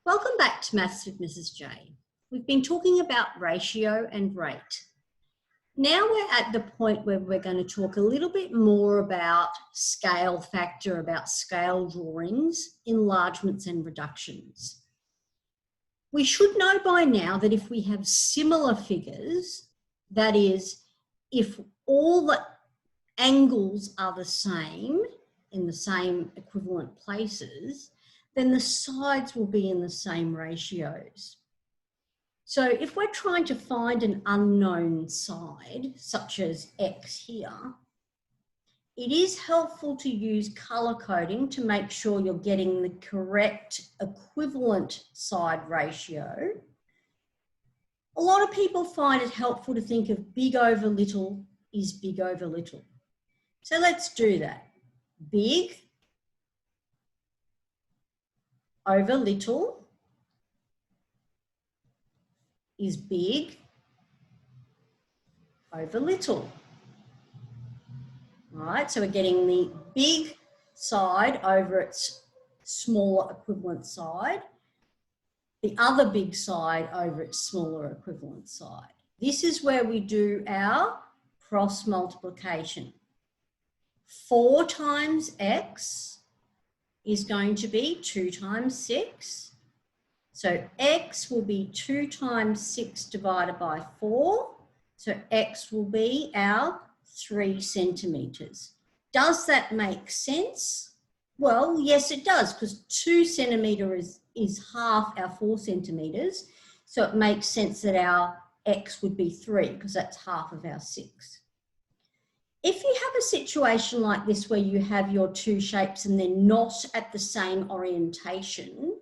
Welcome back to Maths with Mrs. J. We've been talking about ratio and rate. Now we're at the point where we're going to talk a little bit more about scale factor, about scale drawings, enlargements and reductions. We should know by now that if we have similar figures, that is, if all the angles are the same in the same equivalent places, then the sides will be in the same ratios. So if we're trying to find an unknown side, such as X here, it is helpful to use color coding to make sure you're getting the correct equivalent side ratio. A lot of people find it helpful to think of big over little is big over little. So let's do that. Big over little is big over little. All right, so we're getting the big side over its smaller equivalent side, the other big side over its smaller equivalent side. This is where we do our cross multiplication. 4 times X is going to be 2 times 6. So X will be 2 times 6 divided by 4. So X will be our 3 centimetres. Does that make sense? Well, yes, it does, because 2 centimetres is half our 4 centimetres. So it makes sense that our X would be 3, because that's half of our 6. If you have a situation like this where you have your two shapes and they're not at the same orientation,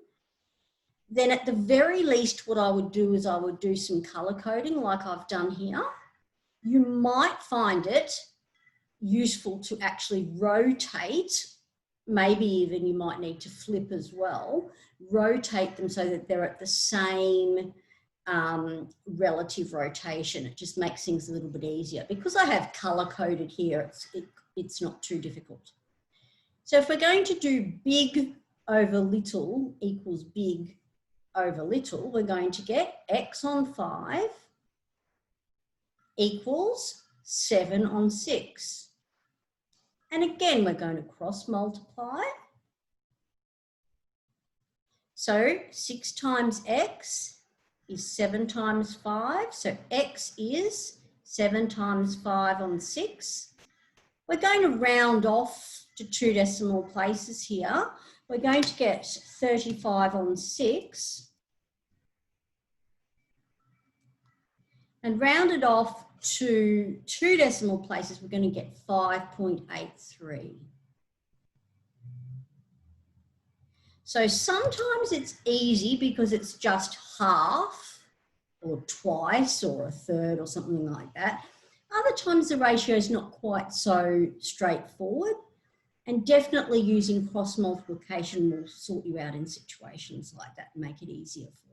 then at the very least what I would do is I would do some colour coding like I've done here. You might find it useful to actually rotate, maybe even you might need to flip as well, rotate them so that they're at the same relative rotation. It just makes things a little bit easier. Because I have color coded here, it's not too difficult. So if we're going to do big over little equals big over little, we're going to get X on 5 equals 7 on 6. And again, we're going to cross multiply. So 6 times X is 7 times 5. So X is 7 times 5 on 6. We're going to round off to 2 decimal places here. We're going to get 35 on 6. And rounded off to 2 decimal places, we're going to get 5.83. So sometimes it's easy because it's just half or twice or a third or something like that. Other times the ratio is not quite so straightforward, and definitely using cross multiplication will sort you out in situations like that and make it easier for you.